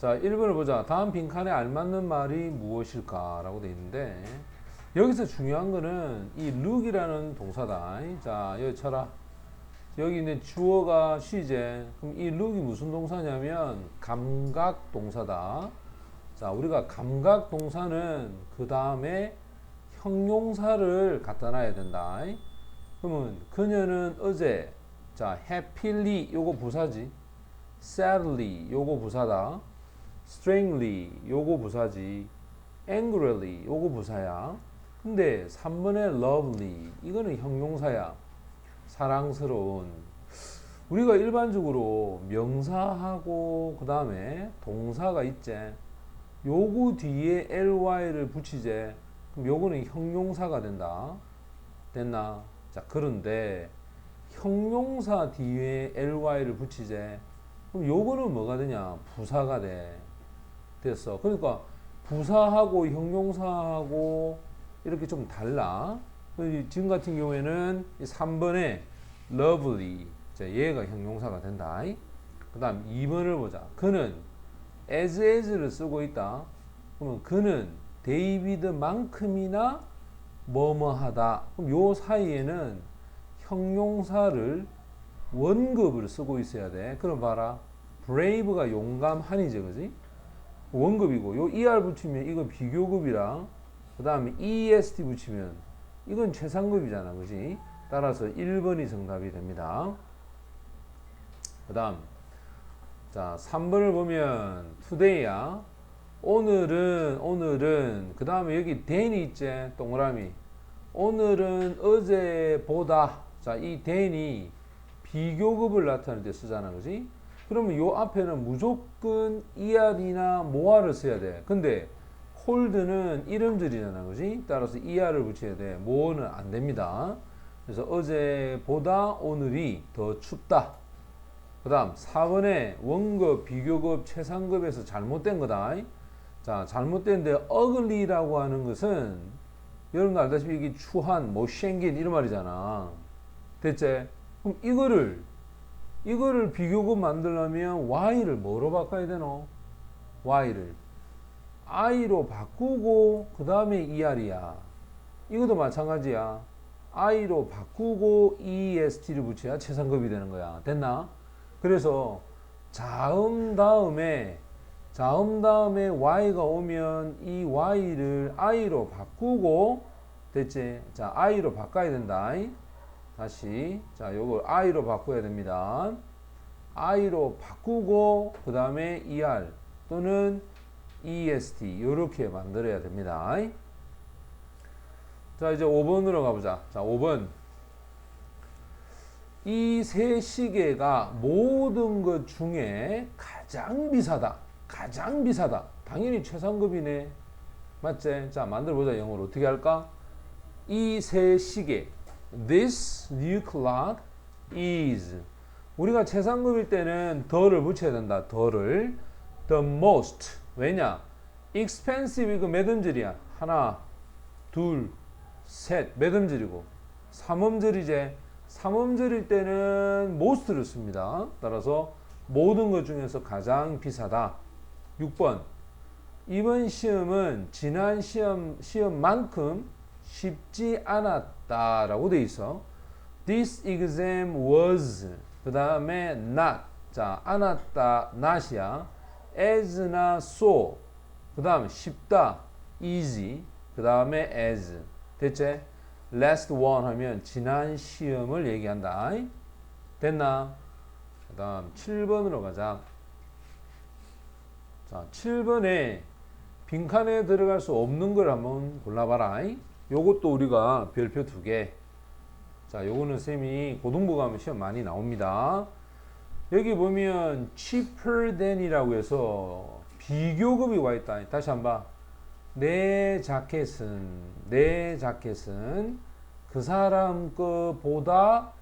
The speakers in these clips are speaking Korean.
자, 1번을 보자. 다음 빈칸에 알맞는 말이 무엇일까? 라고 돼 있는데, 여기서 중요한 거는 이 look이라는 동사다. 자, 여기 쳐라. 여기 있는 주어가 she제. 그럼 이 look이 무슨 동사냐면 감각 동사다. 자, 우리가 감각 동사는 그 다음에 형용사를 갖다 놔야 된다. 그러면 그녀는 어제, 자, happily 요거 부사지. sadly 요거 부사다. strangely 요거 부사지. angrily 요거 부사야. 근데 3번의 lovely 이거는 형용사야. 사랑스러운. 우리가 일반적으로 명사하고 그 다음에 동사가 있지. 요거 뒤에 ly를 붙이지. 그럼 요거는 형용사가 된다. 됐나? 자, 그런데 형용사 뒤에 ly를 붙이지. 그럼 요거는 뭐가 되냐? 부사가 돼. 됐어. 그러니까 부사하고 형용사하고 이렇게 좀 달라. 지금 같은 경우에는 3번에 lovely. 자, 얘가 형용사가 된다. 그 다음 2번을 보자. 그는 as를 쓰고 있다. 그러면 그는 데이비드만큼이나 뭐뭐하다. 그럼 요 사이에는 형용사를 원급을 쓰고 있어야 돼. 그럼 봐라. brave가 용감한이죠, 그지? 원급이고, 요 er 붙이면 이거 비교급이랑, 그 다음에 est 붙이면 이건 최상급이잖아, 그지? 따라서 1번이 정답이 됩니다. 그 다음, 자, 3번을 보면 today야. 오늘은, 그 다음에 여기 than이 있지, 동그라미. 오늘은 어제보다, 자, 이 than이 비교급을 나타낼 때 쓰잖아, 그지? 그러면 요 앞에는 무조건 er이나 more를 써야 돼. 근데 cold는 이름절이잖아, 그지? 따라서 er을 붙여야 돼. more는 안 됩니다. 그래서 어제보다 오늘이 더 춥다. 그 다음 4번에 원급, 비교급, 최상급에서 잘못된 거다. 자, 잘못된데 ugly라고 하는 것은 여러분도 알다시피 이게 추한, 못생긴 이런 말이잖아. 됐지? 그럼 이거를 비교급 만들려면 y를 뭐로 바꿔야 되노? y를 i로 바꾸고 그 다음에 er이야. 이것도 마찬가지야. i로 바꾸고 est를 붙여야 최상급이 되는 거야. 됐나? 그래서 자음 다음에 y가 오면 이 y를 i로 바꾸고, 됐지? 자, i로 바꿔야 된다. 다시, 자, 요걸 i로 바꿔야 됩니다. i로 바꾸고 그 다음에 er 또는 est 이렇게 만들어야 됩니다. 자, 이제 5번으로 가보자. 자, 5번. 이 세 시계가 모든 것 중에 가장 비싸다. 가장 비싸다. 당연히 최상급이네. 맞지? 자, 만들어보자. 영어로 어떻게 할까? 이 세 시계. This new clock is. 우리가 최상급일 때는 the를 붙여야 된다. the를. The most. 왜냐? expensive 이거 몇 음절이야? 하나, 둘, 셋. 몇 음절이고? 3음절이제. 3음절일 때는 most를 씁니다. 따라서 모든 것 중에서 가장 비싸다. 6번. 이번 시험은 지난 시험만큼 쉽지 않았다라고 돼 있어. This exam was. 그 다음에 not. 자, 않았다, not이야. as나 so. 그 다음 쉽다, easy. 그 다음에 as. 됐지? last one 하면 지난 시험을 얘기한다. 됐나? 그 다음 7번으로 가자. 자, 7번에 빈칸에 들어갈 수 없는 걸 한번 골라봐라. 요것도 우리가 별표 2개. 자, 요거는 쌤이 고등부 가면 시험 많이 나옵니다. 여기 보면 cheaper than이라고 해서 비교급이 와 있다. 다시 한번. 내 자켓은 그 사람 거보다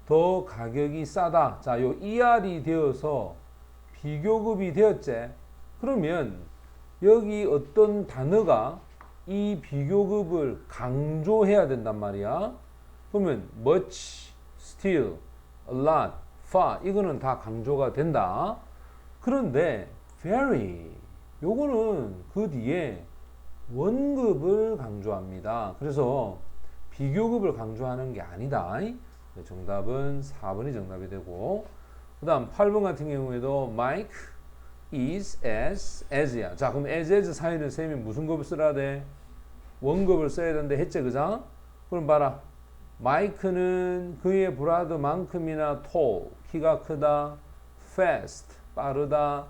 더 가격이 싸다. 자, 요 er이 되어서 비교급이 되었지. 그러면 여기 어떤 단어가 이 비교급을 강조해야 된단 말이야. 그러면 much, still, a lot, far 이거는 다 강조가 된다. 그런데 very. 요거는 그 뒤에 원급을 강조합니다. 그래서 비교급을 강조하는 게 아니다. 정답은 4번이 정답이 되고, 그 다음 8번 같은 경우에도 Mike is as야. 자, 그럼 as 사이는 쌤이 무슨 급을 써야 돼? 원급을 써야 되는데 했지, 그죠? 그럼 봐라. 마이크는 그의 브라더만큼이나 tall, 키가 크다, fast, 빠르다,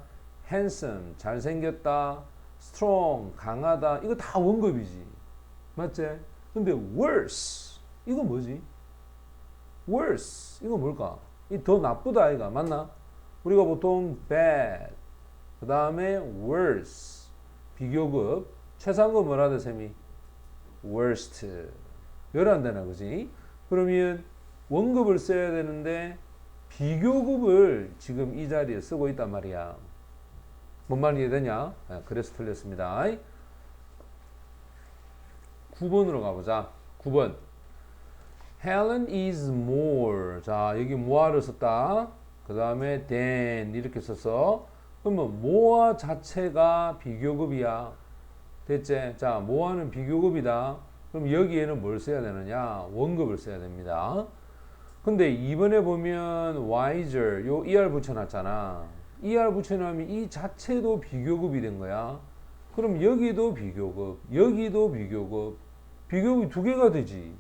handsome, 잘생겼다, strong, 강하다. 이거 다 원급이지. 맞지? 근데 worse, 이거 뭐지? worse, 이거 뭘까? 이 더 나쁘다, 아이가. 맞나? 우리가 보통 bad, 그 다음에 worse, 비교급, 최상급 뭐라 돼, 쌤이? worst. 열한되나, 그지? 그러면 원급을 써야 되는데 비교급을 지금 이 자리에 쓰고 있단 말이야. 뭔 말이 이해되냐? 그래서 틀렸습니다. 9번으로 가보자. 9번. Helen is more. 자, 여기 more를 썼다. 그 다음에 than 이렇게 써서 그러면 more 자체가 비교급이야. 됐지? 자, more는 비교급이다. 그럼 여기에는 뭘 써야 되느냐? 원급을 써야 됩니다. 근데 이번에 보면 wiser, 요 er 붙여놨잖아. er 붙여놓으면 이 자체도 비교급이 된 거야. 그럼 여기도 비교급, 여기도 비교급, 비교급이 두 개가 되지.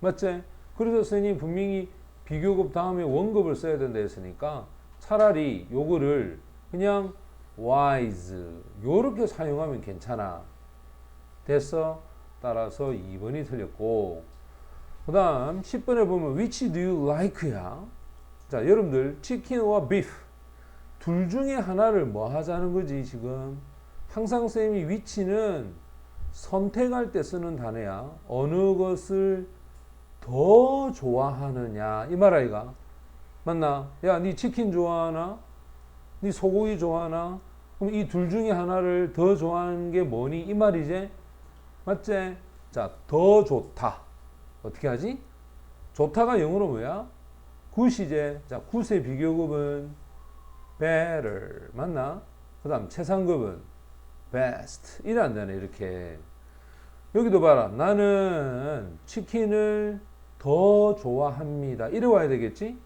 맞지? 그래서 선생님이 분명히 비교급 다음에 원급을 써야 된다 했으니까 차라리 요거를 그냥 wise 요렇게 사용하면 괜찮아. 됐어? 따라서 2번이 틀렸고, 그 다음 10번에 보면 which do you like야. 자, 여러분들 치킨과 beef 둘 중에 하나를 뭐 하자는 거지 지금. 항상 쌤이 which는 선택할 때 쓰는 단어야. 어느 것을 더 좋아하느냐 이 말 아이가. 맞나? 야, 니 치킨 좋아하나? 니 소고기 좋아하나? 그럼 이 둘 중에 하나를 더 좋아하는 게 뭐니 이 말이지. 맞지? 자, 더 좋다. 어떻게 하지? 좋다가 영어로 뭐야? 굿이제. 자, 굿의 비교급은 better. 맞나? 그 다음 최상급은 best. 이란다네, 이렇게. 여기도 봐라. 나는 치킨을 더 좋아합니다. 이래 와야 되겠지?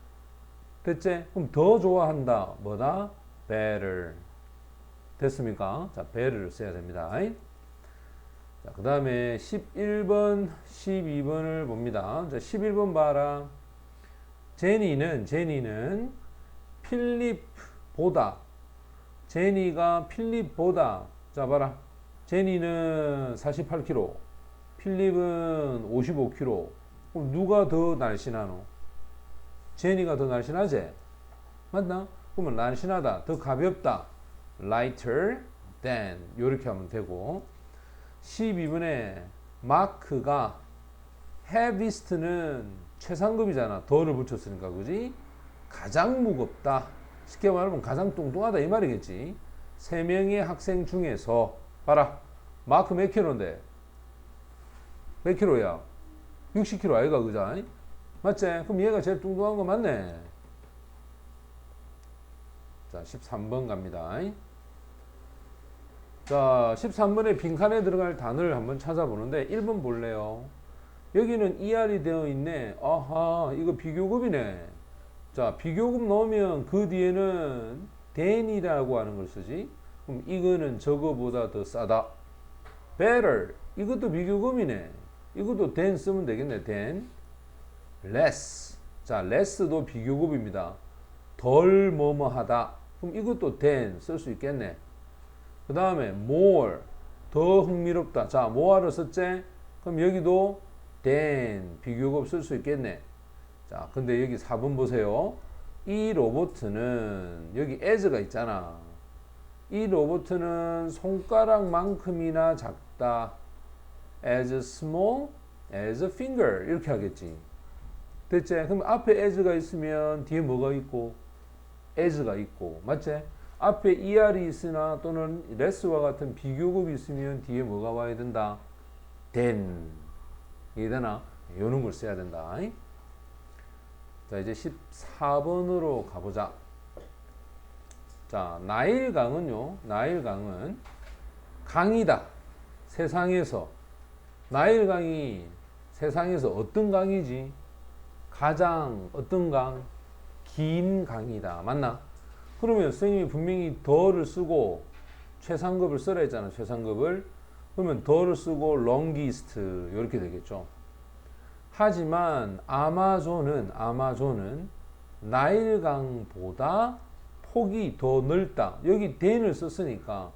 됐지? 그럼 더 좋아한다. 뭐다? better. 됐습니까? 자, better를 써야 됩니다. 자, 그 다음에 11번, 12번을 봅니다. 자, 11번 봐라. 제니는 필립보다, 제니가 필립보다, 자, 봐라. 제니는 48kg, 필립은 55kg. 그럼 누가 더 날씬하노? 제니가 더 날씬하지? 맞나? 그러면 날씬하다, 더 가볍다. lighter than. 요렇게 하면 되고. 12번에 마크가 heaviest는 최상급이잖아. 더를 붙였으니까, 그지? 가장 무겁다. 쉽게 말하면 가장 뚱뚱하다 이 말이겠지. 3명의 학생 중에서 봐라. 마크 몇 킬로인데? 몇 킬로야? 60킬로 아이가, 그자? 맞지? 그럼 얘가 제일 뚱뚱한 거 맞네. 자, 13번 갑니다. 자, 13번에 빈칸에 들어갈 단어를 한번 찾아보는데 1번 볼래요. 여기는 ER이 되어 있네. 아하, 이거 비교급이네. 자, 비교급 넣으면 그 뒤에는 than이라고 하는 걸 쓰지. 그럼 이거는 저거보다 더 싸다. better. 이것도 비교급이네. 이것도 than 쓰면 되겠네. than. less. 자, less도 비교급입니다. 덜 뭐뭐하다. 그럼 이것도 than 쓸 수 있겠네. 그 다음에 more, 더 흥미롭다. 자, more를 썼지? 그럼 여기도 than, 비교급 쓸 수 있겠네. 자, 근데 여기 4번 보세요. 이 로봇은 여기 as가 있잖아. 이 로봇은 손가락만큼이나 작다. as small as a finger. 이렇게 하겠지. 됐지? 그럼 앞에 as가 있으면 뒤에 뭐가 있고? as가 있고. 맞지? 앞에 er이 있으나 또는 less와 같은 비교급이 있으면 뒤에 뭐가 와야 된다? than. 이해되나? 요런 걸 써야 된다. 자, 이제 14번으로 가보자. 자, 자, 나일강은요. 나일강은 강이다. 세상에서. 나일강이 세상에서 어떤 강이지? 가장 어떤 강? 긴 강이다. 맞나? 그러면 선생님이 분명히 더를 쓰고 최상급을 써라 했잖아. 최상급을. 그러면 더를 쓰고 longest 이렇게 되겠죠. 하지만 아마존은 나일강보다 폭이 더 넓다. 여기 than을 썼으니까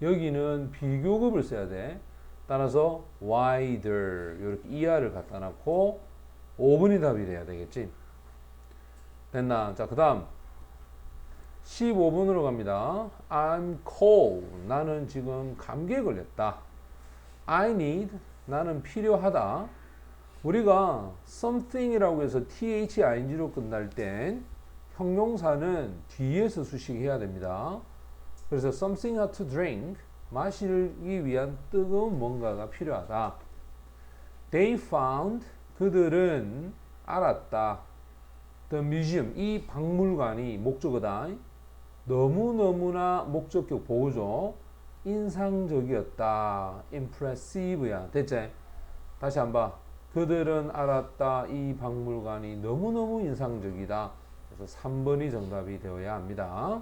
여기는 비교급을 써야 돼. 따라서 wider 이렇게 er를 갖다 놨고 5번이 답이 돼야 되겠지. 됐나? 자, 그 다음 15번으로 갑니다. I'm cold. 나는 지금 감기에 걸렸다. I need. 나는 필요하다. 우리가 something이라고 해서 thing로 끝날 땐 형용사는 뒤에서 수식해야 됩니다. 그래서 something hot to drink. 마시기 위한 뜨거운 뭔가가 필요하다. They found. 그들은 알았다. The museum. 이 박물관이 목적어다. 너무너무나 목적격 보호죠. 인상적이었다. impressive야. 됐지? 다시 한번. 그들은 알았다. 이 박물관이 너무너무 인상적이다. 그래서 3번이 정답이 되어야 합니다.